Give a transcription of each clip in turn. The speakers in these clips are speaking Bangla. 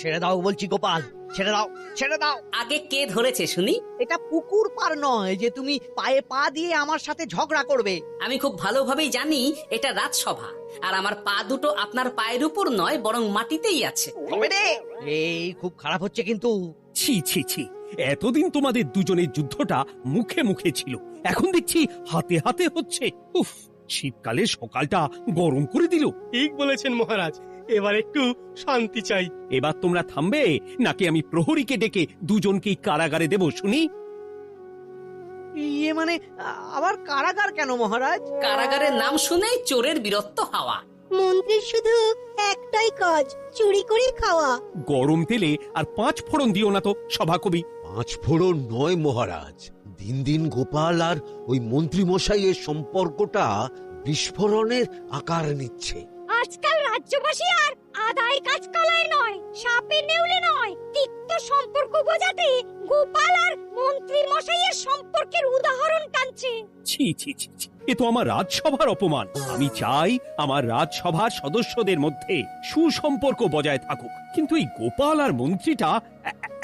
ছেড়ে দাও বলছি গোপাল, ছেড়ে দাও, ছেড়ে দাও। আগে কে ধরেছে শুনি? এটা পুকুর পার নয় যে তুমি পায়ে পা দিয়ে আমার সাথে ঝগড়া করবে। আমি খুব ভালোভাবেই জানি এটা রাজসভা, আর আমার পা দুটো আপনার পায়ের উপর নয় বরং মাটিতেই আছে। তবে রে, এই খুব খারাপ হচ্ছে কিন্তু। ছি ছি ছি, এতদিন তোমাদের দুজনের যুদ্ধটা মুখে মুখে ছিল, এখন দেখছি হাতে হাতে হচ্ছে। উফ, শীতকালে সকালটা গরম করে দিল। ঠিক বলেছেন মহারাজ, এবার একটু শান্তি চাই। এবার তোমরা থামবে নাকি আমি প্রহরীকে ডেকে দুজনকেই কারাগারে দেব শুনি? ইয়ে মানে আবার কারাগার কেন মহারাজ? কারাগারের নাম শুনেই চোরের বীরত্ব হাওয়া। মন্ত্রীর শুধু একটাই কাজ, চুরি করে খাওয়া। গরম তেলে আর 5 ফোড়ন দিও না তো সভাকবি। 5 ফোড়ন নয় মহারাজ, দিন দিন গোপাল আর ওই মন্ত্রী মশাইয়ের সম্পর্কটা বিস্ফোরণের আকার নিচ্ছে। আজকাল রাজ্যবাসী আর আদায় কাজ কালায় নয়, সাপে নেউলে নয়, তিক্ত সম্পর্ক বোঝাতে গোপাল আর মন্ত্রী মশাইয়ের সম্পর্কের উদাহরণ টানছে। ছি ছি ছি ছি, এ তো আমার রাজসভার অপমান। আমি চাই আমার রাজসভার সদস্যদের মধ্যে সুসম্পর্ক বজায় থাকুক, কিন্তু এই গোপাল আর মন্ত্রীটা,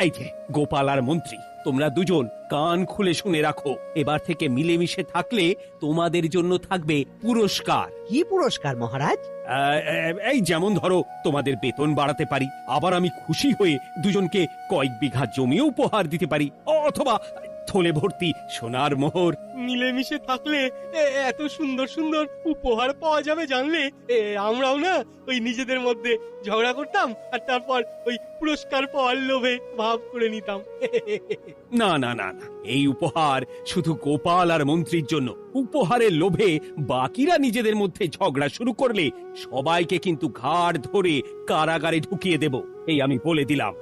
এই যে গোপাল আর মন্ত্রী, তোমরা দুজন কান খুলে শুনে রাখো, এবার থেকে মিলেমিশে থাকলে তোমাদের জন্য থাকবে পুরস্কার। কি পুরস্কার মহারাজ? এই যেমন ধরো, তোমাদের বেতন বাড়াতে পারি, আবার আমি খুশি হয়ে দুজনকে কয়েক বিঘা জমিও উপহার দিতে পারি, অথবা থলে ভর্তি সোনার মোহর। মিলেমিশে থাকলে এত সুন্দর সুন্দর উপহার পাওয়া যাবে জানলে আমরাও না ওই নিজেদের মধ্যে ঝগড়া করতাম আর তারপর ওই পুরস্কার পাওয়ার লোভে ভাব করে নিতাম। না না না না, এই উপহার শুধু গোপাল আর মন্ত্রীর জন্য। উপহারের লোভে বাকিরা নিজেদের মধ্যে ঝগড়া শুরু করলে সবাইকে কিন্তু ঘাড় ধরে কারাগারে ঢুকিয়ে দেব, এই আমি বলে দিলাম।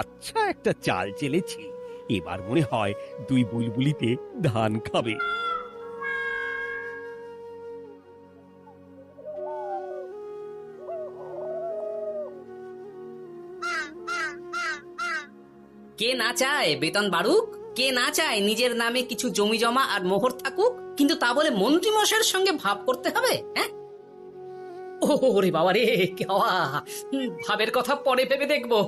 আচ্ছা, একটা চাল চেলেছি, এবার মনে হয় দুই বুলবুলিতে ধান খাবে। কে না চায় বেতন বাড়ুক? কে না চায় নিজের নামে কিছু জমি জমা আর মোহর থাকুক? কিন্তু তা বলে মন্ত্রী মশাইয়ের সঙ্গে ভাব করতে হবে? হ্যাঁ, ওরে বাবা রে, কেওয়া ভাবের কথা পরে ভেবে দেখবো।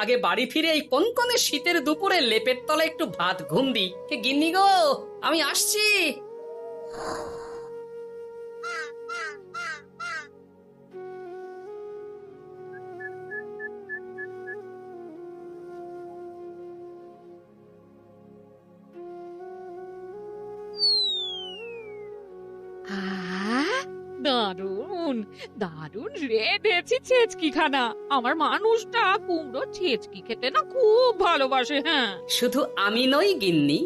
আগে বাড়ি ফিরে এই কনকনে শীতের দুপুরে লেপের তলে একটু ভাত ঘুম দি। গিন্নি গো, আমি আসছি। দারুন দারুন রেঁধেছি ছেচকি খানা। আমার মানুষটা কুমড়ো ছেচকি খেতে না খুব ভালোবাসে। হ্যাঁ, শুধু আমি নই গিন্নি,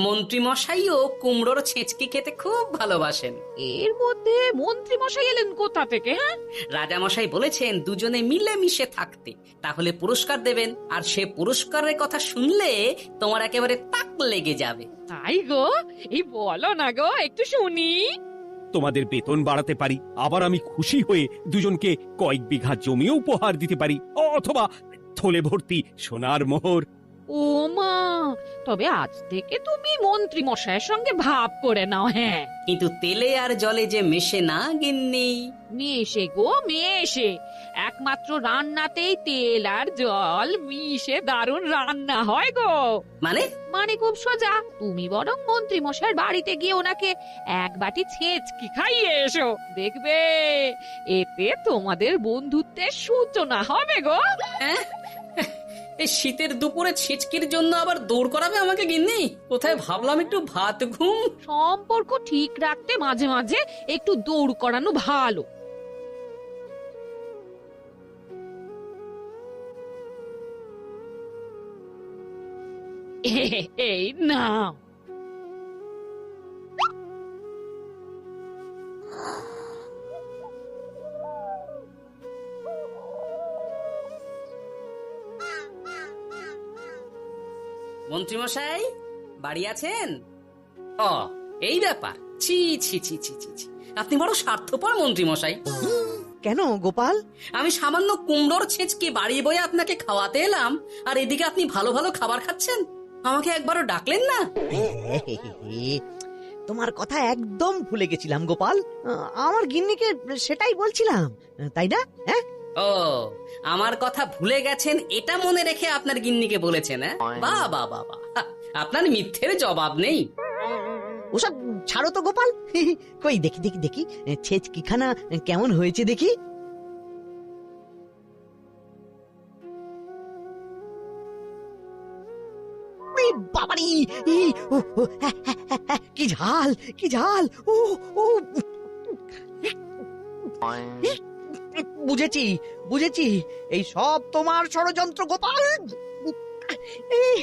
মন্ত্রী মশাইও কুমড়োর ছেঁচকি খেতে খুব ভালোবাসেন। এর মধ্যে মন্ত্রী মশাই এলেন কোথা থেকে? হ্যাঁ, রাজা মশাই বলেছেন দুজনে মিলে মিশে থাকতে, তাহলে পুরস্কার দেবেন, আর সে পুরস্কারের কথা শুনলে তোমার একেবারে তাক লেগে যাবে। তাই গো, এই বলো না গো, একটু শুনি। তোমাদের বেতন বাড়াতে পারি, আবার আমি খুশি হয়ে দুজনকে কয়েক বিঘা জমিও উপহার দিতে পারি, অথবা থলে ভর্তি সোনার মোহর। ও মা, তবে আজ থেকে তুমি মন্ত্রী মশাইয়ের সঙ্গে ভাব করে নাও। হ্যাঁ, কিন্তু তেলে আর জলে যে মেশে না গিন্নি। মেশে গো মেশে, একমাত্র রান্নাতেই তেল আর জল মিশে দারুণ রান্না হয় গো। মানে? মানে খুব সোজা, তুমি বরং মন্ত্রী মশাইয়ের বাড়িতে গিয়ে ওনাকে এক বাটি ছেচকি খাইয়ে এসো, দেখবে এতে তোমাদের বন্ধুত্বের সূচনা হবে গো। হ্যাঁ, এই শীতের দুপুরে ছিচকির জন্য আবার দৌড় করাবে আমাকে গিন্নি? কোথায় ভাবলাম একটু ভাত ঘুম। সম্পর্ক ঠিক রাখতে মাঝে মাঝে একটু দৌড় করানো ভালো। এই নাও। মন্ত্রী মশাই বাড়ি আছেন? ও, এই ব্যাপার। ছি ছি ছি ছি ছি ছি, আপনি বড় স্বার্থপর মন্ত্রী মশাই। কেন গোপাল? আমি সামান্য কুমড়োর ছেঁচকি বাড়ি বয়ে আপনাকে খাওয়াতে এলাম, আর এদিকে আপনি ভালো ভালো খাবার খাচ্ছেন, আমাকে একবারও ডাকলেন না। তোমার কথা একদম ভুলে গেছিলাম গোপাল। আমার গিন্নিকে সেটাই বলছিলাম, তাই না? হ্যাঁ, ও, আমার কথা ভুলে গেছেন এটা মনে রেখে আপনার গিন্নিকে বলেছেন, হ্যাঁ? বাহ বাহ বাহ বাহ, আপনার মিথ্যের জবাব নেই। ওসব ছাড়ো তো গোপাল। কই দেখি দেখি দেখি ছেচকিখানা কেমন হয়েছে দেখি। ওরে বাবারে, ই, ও, ও, হ্যাঁ, হ্যাঁ, হ্যাঁ, হ্যাঁ, কি ঝাল কি ঝাল! ও ও বুঝেছি বুঝেছি, এই সব তোমার ষড়যন্ত্র গোপাল। এই,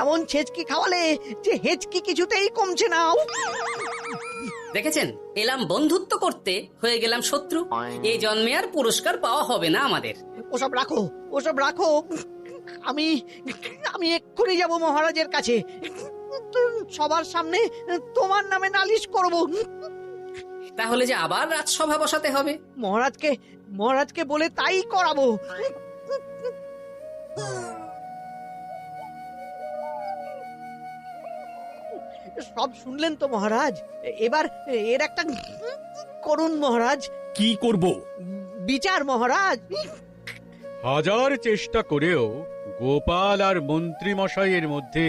এমন ছেচকি খাওয়ালে যে হেঁচকি কিছুতেই কমছে না। দেখেছেন, এলাম বন্ধুত্ব করতে, হয়ে গেলাম শত্রু। এই জন্মে আর পুরস্কার পাওয়া হবে না আমাদের। ওসব রাখো ওসব রাখো, আমি আমি এক্ষুনি যাব মহারাজের কাছে, সবার সামনে তোমার নামে নালিশ করব। তাহলে যে আবার রাজসভা বসাতে হবে। মহারাজকে মহারাজকে বলে তাই করাবো। সব শুনলেন তো মহারাজ, এবার এর একটা করুন মহারাজ, কি করব? বিচার মহারাজ। হাজার চেষ্টা করেও গোপাল আর মন্ত্রী মশাইয়ের মধ্যে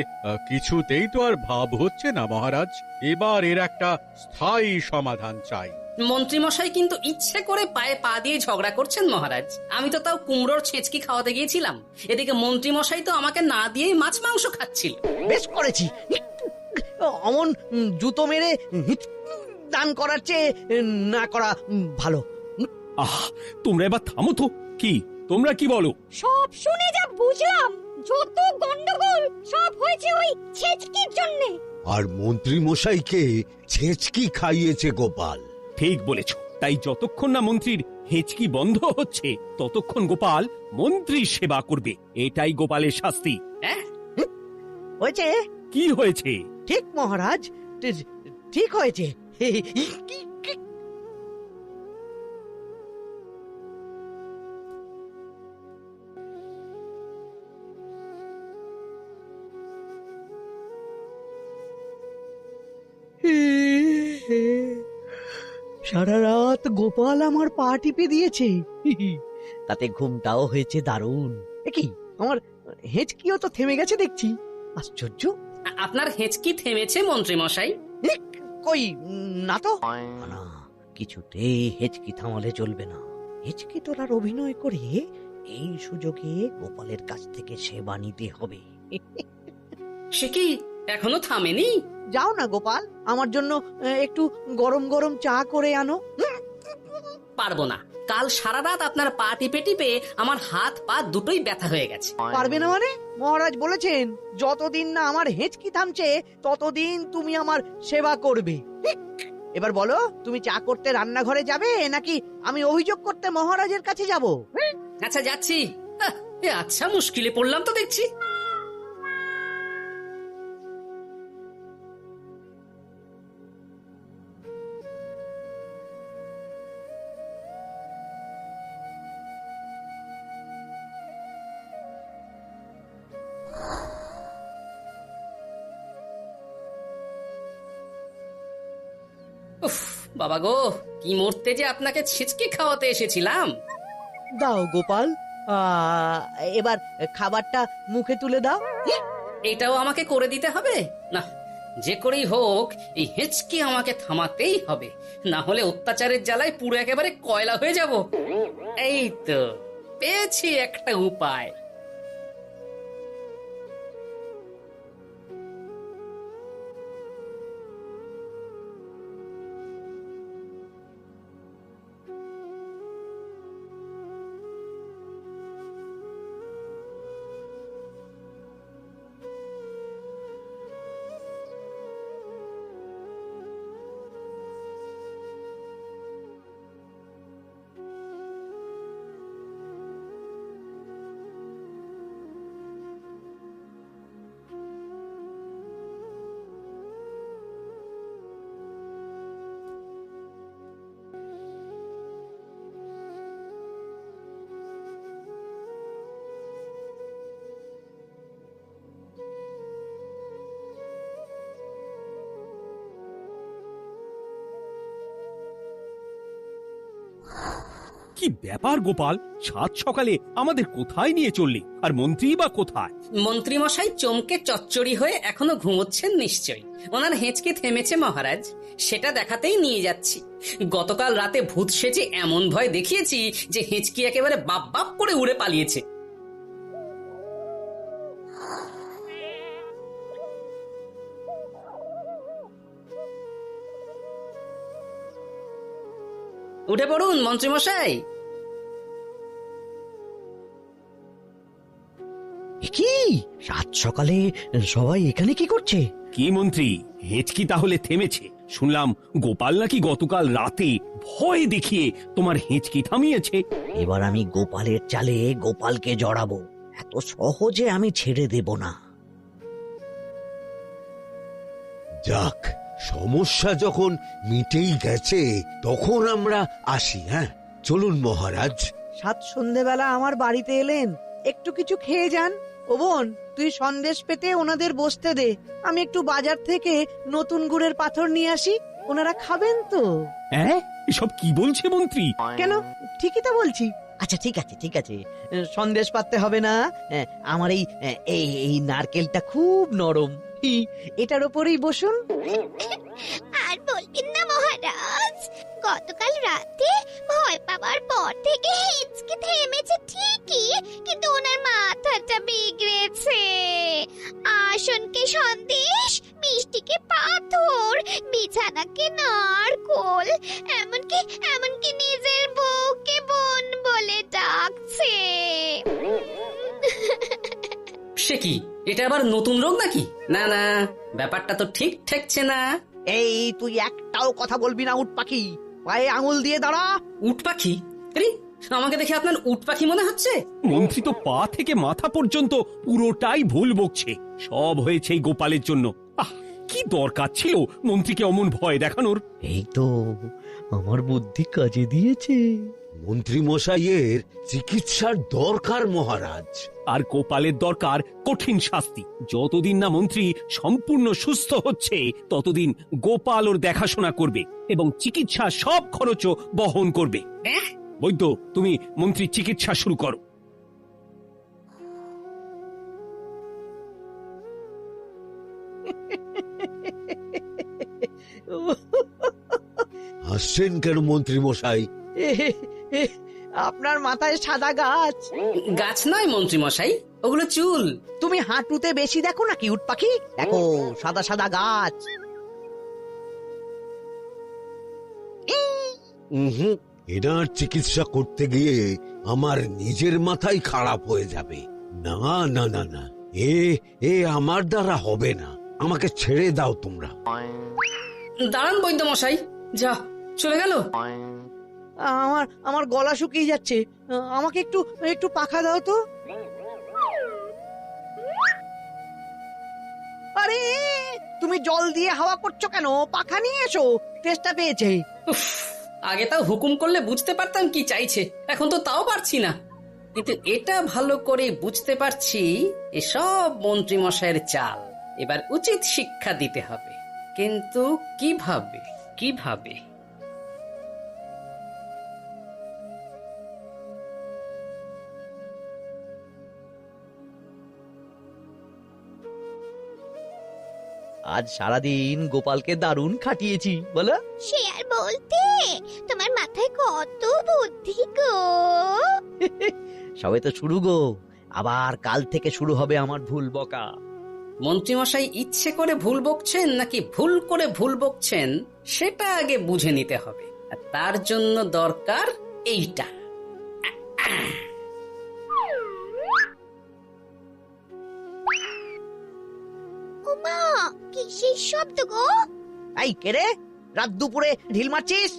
কিছুতেই তো আর ভাব হচ্ছে না মহারাজ। এবার এর একটা স্থায়ী সমাধান চাই। মন্ত্রী মশাই কিন্তু ইচ্ছে করে পায়ে পা দিয়ে ঝগড়া করছেন মহারাজ। আমি তো তাও কুমড়োর ছেঁচকি খাওয়াতে গিয়েছিলাম, এদিকে মন্ত্রী মশাই তো আমাকে না দিয়েই মাছ মাংস খাচ্ছিল। বেশ করেছি, অমন জুতো মেরে দান করার চেয়ে না করা ভালো। আহ, তোমরা এবার থামো তো। কি তোমরা কি বলো? সব শুনে যা বুঝলাম, যত গন্ডগোল সব হয়েছে ওই ছেচকির জন্য। আর মন্ত্রী মশাইকে ছেচকি খাইয়েছে গোপাল। ঠিক বলেছ। তাই যতক্ষণ না মন্ত্রীর হেঁচকি বন্ধ হচ্ছে ততক্ষণ গোপাল মন্ত্রীর সেবা করবে। এটাই গোপালের শাস্তি। হ্যাঁ, হয়েছে? কি হয়েছে? ঠিক মহারাজ, ঠিক হয়েছে। সারা রাত গোপাল আমার পা টিপে দিয়েছে, তাতে ঘুমটাও হয়েছে দারুণ। কি আমার হেঁচকিও তো থেমে গেছে দেখছি, আশ্চর্য। আপনার হেঁচকি থেমেছে মন্ত্রী মশাই? কই না তো। না, কিছুতেই হেঁচকি থামালে চলবে না। হেঁচকি তোলার অভিনয় করে এই সুযোগে গোপালের কাছ থেকে সেবা নিতে হবে। সে কি এখনো থামেনি? যাও না গোপাল, আমার জন্য একটু গরম গরম চা করে আনো। পারবো না, কাল সারা রাত আপনার পা টিপে টিপে আমার হাত পা দুটোই ব্যথা হয়ে গেছে। পারবে না মানে? মহারাজ বলেছেন যতদিন না আমার হেঁচকি থামছে ততদিন তুমি আমার সেবা করবে। এবার বলো, তুমি চা করতে রান্নাঘরে যাবে নাকি আমি অভিযোগ করতে মহারাজের কাছে যাব? আচ্ছা, যাচ্ছি। আচ্ছা, মুশকিলে পড়লাম তো দেখছি। উফ, বাবা গো, কি মরতে যে আপনাকে ছিচকে খাওয়াতে এসেছিলাম। দাও গোপাল, এবার খাবারটা মুখে তুলে দাও। এটাও আমাকে করে দিতে হবে? না, যে করেই হোক এই হেঁচকি আমাকে থামাতেই হবে, না হলে অত্যাচারের জ্বালায় পুরো একেবারে কয়লা হয়ে যাব। এই তো পেয়েছি একটা উপায়। কি ব্যাপার গোপাল, সাত সকালে আমাদের কোথায় নিয়ে চললি, আর মন্ত্রী বা কোথায়? মন্ত্রী মশাই চমকে চচ্চড়ি হয়ে এখনো ঘুমোচ্ছেন নিশ্চয়ই। ওনার হেঁচকি থেমেছে মহারাজ, সেটা দেখাতেই নিয়ে যাচ্ছি। গতকাল রাতে ভূত সেজে এমন ভয় দেখিয়েছি যে হেঁচকি একেবারে বাপ বাপ করে উড়ে পালিয়েছে। উঠে পড়ুন মন্ত্রী মশাই। কি সাত সকালে সবাই এখানে কি করছে? কি মন্ত্রী, হেঁচকি তাহলে থেমেছে? শুনলাম গোপাল নাকি গতকাল রাতে ভয় দেখিয়ে তোমার হেঁচকি থামিয়েছে। এবার আমি গোপালের চালে গোপালকে জড়াবো, এত সহজে আমি ছেড়ে দেব না। যাক, সমস্যা যখন মিটেই গেছে তখন আমরা আসি। হ্যাঁ, চলুন মহারাজ। সাত সন্ধেবেলা আমার বাড়িতে এলেন, একটু কিছু খেয়ে যান। ও বোন, তুই সন্দেশ পেতে ওনাদের বসতে দে, আমি একটু বাজার থেকে নতুন গুড়ের পাথর নিয়ে আসি, ওনারা খাবেন তো। হ্যাঁ, এসব কি বলছে মন্ত্রী? কেন, ঠিকই তো বলছি। আচ্ছা ঠিক আছে ঠিক আছে, সন্দেশ পাততে হবে না। আমার এই নারকেলটা খুব নরম, এটার উপরেই বসুন। আর বলবেন না মহারাজ, গতকাল রাতে ভয় পাওয়ার পর থেকে হিচকি থেমেছে ঠিকই, কিন্তু ওনার মাথাটা বিগড়েছে। আসনকে সন্দেশ, মিষ্টিকে পাথর, বিছানাকে নারকোল, এমনকি নিজের বউকে বোন বলে ডাকছে। সে কি, এটা আবার নতুন রোগ নাকি? না না, ব্যাপারটা তো ঠিক ঠেকছে না। এই তুই একটাও কথা বলবি না, উট পাখি, পায়ে আঙুল দিয়ে দাঁড়া। উট পাখি? আরে, আমাকে দেখে আপনার উট পাখি মনে হচ্ছে? মন্ত্রী তো পা থেকে মাথা পর্যন্ত পুরোটাই ভুল বকছে। সব হয়েছে এই গোপালের জন্য। আহ, কি দরকার ছিল মন্ত্রীকে অমন ভয় দেখানোর? এই তো আমার বুদ্ধি কাজে দিয়েছে। মন্ত্রী মশাইয়ের চিকিৎসার দরকার মহারাজ। আর গোপালের দরকার কঠিন শাস্তি। যতদিন না মন্ত্রী সম্পূর্ণ সুস্থ হচ্ছে ততদিন গোপাল ওর দেখাশোনা করবে এবং চিকিৎসা সব খরচও বহন করবে। বৈদ্য, তুমি মন্ত্রীর চিকিৎসা শুরু করো। হাসছেন কেন মন্ত্রী মশাই? আপনার মাথায় সাদা গাছ। গাছ নয় মন্ত্রী মশাই, ওগুলো চুল। তুমি হাঁটুতে বেশি দেখো নাকি উট পাখি? দেখো সাদা সাদা গাছ। এনার চিকিৎসা করতে গিয়ে আমার নিজের মাথাই খারাপ হয়ে যাবে। না না না না, এ আমার দ্বারা হবে না, আমাকে ছেড়ে দাও তোমরা। দাঁড়ান বৈদ্য মশাই, যা চলে গেল। আমার গলা শুকিয়ে যাচ্ছে, আমাকে একটু একটু পাখা দাও তো। আরে তুমি জল দিয়ে হাওয়া করছো কেন? পাখা নিয়ে এসো, তেষ্টা পেয়েছে। উফ, আগে তাও হুকুম করলে বুঝতে পারতাম কি চাইছে, এখন তো তাও পারছি না। কিন্তু এটা ভালো করে বুঝতে পারছি এসব মন্ত্রী মশাইয়ের চাল। এবার উচিত শিক্ষা দিতে হবে, কিন্তু কিভাবে কিভাবে? আজ সারাদিন গোপালকে দারুণ খাটিয়েছি, বলো। সে আর বলতে, তোমার মাথায় কত বুদ্ধি গো। সবে তো শুরু গো, আবার কাল থেকে শুরু হবে আমার ভুল বকা। মন্ত্রী মশাই ইচ্ছে করে ভুল বকছেন নাকি ভুল করে ভুল বকছেন সেটা আগে বুঝে নিতে হবে, আর তার জন্য দরকার এইটা। ওমা, কিসের শব্দ গো? এই কে রে, রাত দুপুরে ঢিল মারছিস?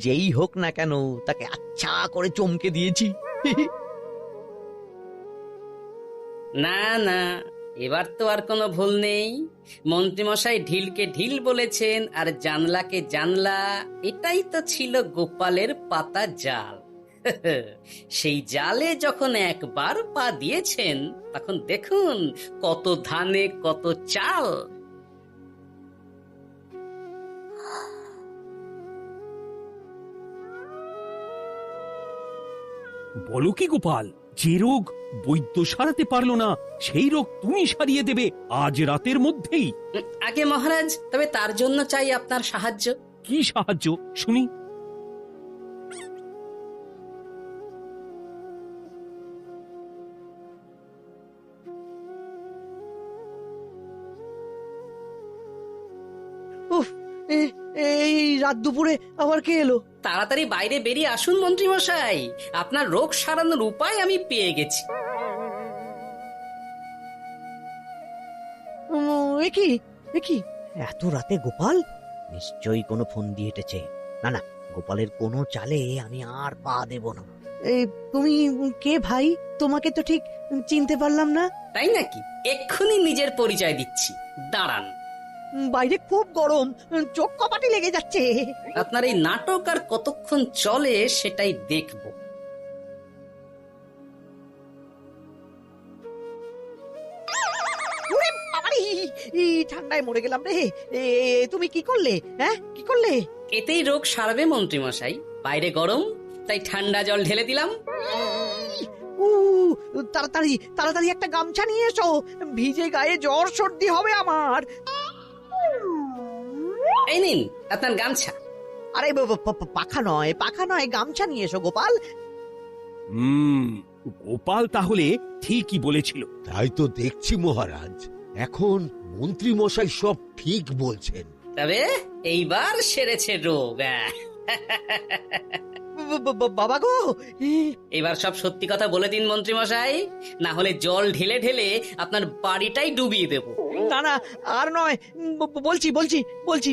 যেই হোক না কেন, তাকে আচ্ছা করে চমকে দিয়েছি। না না, এবার তো আর কোনো ভুল নেই। মন্ত্রীমশাই ঢিলকে ঢিল বলেছেন আর জানলাকে জানলা, এটাই তো ছিল গোপালের পাতা জাল। সেই জালে যখন একবার পা দিয়েছেন তখন দেখুন কত ধানে কত চাল। বলো কি গোপাল, যে রোগ বৈদ্য সারাতে পারলো না সেই রোগ তুমি সারিয়ে দেবে আজ রাতের মধ্যেই? আগে মহারাজ, তবে তার জন্য চাই আপনার সাহায্য। কি সাহায্য শুনি? উফ, এই রাত দুপুরে আবার কে এলো? তাড়াতাড়ি বাইরে বেরিয়ে আসুন মন্ত্রী মশাই, আপনার রোগ সারানোর উপায় আমি পেয়ে গেছি। একি এত রাতে গোপাল নিশ্চয়ই কোনো ফোন দিয়ে হেঁটেছে। না না, গোপালের কোনো চালে আমি আর পা দেব না। তুমি কে ভাই? তোমাকে তো ঠিক চিনতে পারলাম না। তাই নাকি? এক্ষুনি নিজের পরিচয় দিচ্ছি, দাঁড়ান। বাইরে খুব গরম, চোখ কপাটি লেগে যাচ্ছে। আপনার এই নাটক আর কতক্ষণ চলে সেটাই দেখব। ওরে বাবারে, এই ঠান্ডায় মরে গেলাম রে। তুমি কি করলে? হ্যাঁ, কি করলে? এতেই রোগ সারবে মন্ত্রী মশাই। বাইরে গরম, তাই ঠান্ডা জল ঢেলে দিলাম। উ, তাড়াতাড়ি তাড়াতাড়ি একটা গামছা নিয়ে এসো, ভিজে গায়ে জ্বর সর্দি হবে আমার। এই নিন আপনার গামছা। আরে পাখা নয়, গামছা নিয়ে এসো গোপাল। গোপাল তাহলে ঠিকই বলেছিল। তাই তো দেখছি মহারাজ, এখন মন্ত্রী মশাই সব ঠিক বলছেন। তবে এইবার সেরেছে রোগ। বাবা গো, এবার সব সত্যি কথা বলে দিন মন্ত্রী মশাই, না হলে জল ঢেলে ঢেলে আপনার বাড়িটাই ডুবিয়ে দেব। না না, আর নয়, বলছি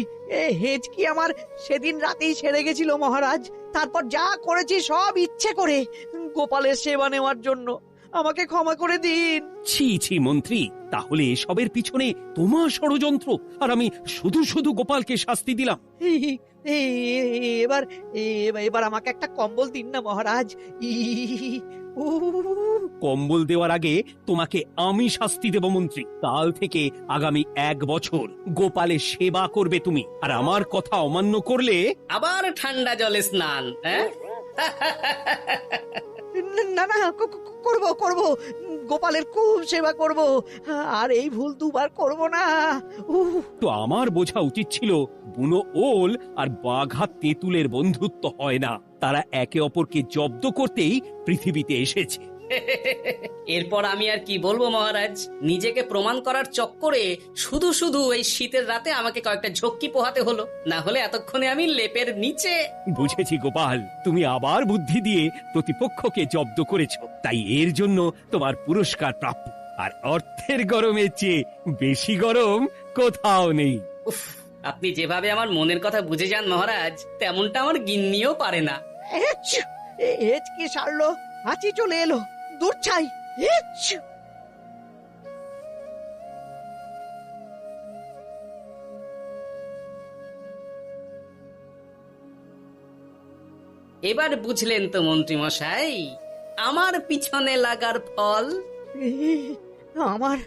হেঁচকি আমার সেদিন রাতেই সেরে গেছিল মহারাজ। তারপর যা করেছি সব ইচ্ছে করে, গোপালের সেবা নেওয়ার জন্য। আমাকে ক্ষমা করে দিন। ছি ছি মন্ত্রী, তাহলে এসবের পিছনে তোমার ষড়যন্ত্র, আর আমি শুধু শুধু গোপালকে শাস্তি দিলাম। এবার এবার আমাকে একটা কম্বল দিন না মহারাজ। কম্বল দেওয়ার আগে তোমাকে আমি শাস্তি দেব মন্ত্রী। কাল থেকে আগামী 1 বছর গোপালের সেবা করবে তুমি, আর আমার কথা অমান্য করলে আবার ঠান্ডা জলে স্নান। না না, করব, গোপালের খুব সেবা করব, আর এই ভুল দুবার করব না। তো আমার বোঝা উচিত ছিল বুনো ওল আর বাঘা তেঁতুলের বন্ধুত্ব হয় না, তারা একে অপরকে জব্দ করতেই পৃথিবীতে এসেছে। এরপর আমি আর কি বলবো মহারাজ, নিজেকে প্রমাণ করার চক্করে শুধু শুধু এই শীতের রাতে আমাকে কয়েকটা ঝক্কি পোহাতে হলো, না হলে এতক্ষণে আমি লেপের নিচে। বুঝেছি গোপাল, তুমি আবার বুদ্ধি দিয়ে প্রতিপক্ষকে জব্দ করেছো, তাই এর জন্য তোমার পুরস্কার প্রাপ্য। আর অর্থের গরমের চেয়ে বেশি গরম কোথাও নেই। উফ, আপনি যেভাবে আমার মনের কথা বুঝে যান মহারাজ, তেমনটা আমার গিন্নিও পারে না। হেঁচকি সারলো, হাঁচি চলে এলো, দূর ছাই। এবার বুঝলেন তো মন্ত্রী মশাই আমার পিছনে লাগার ফল? আমার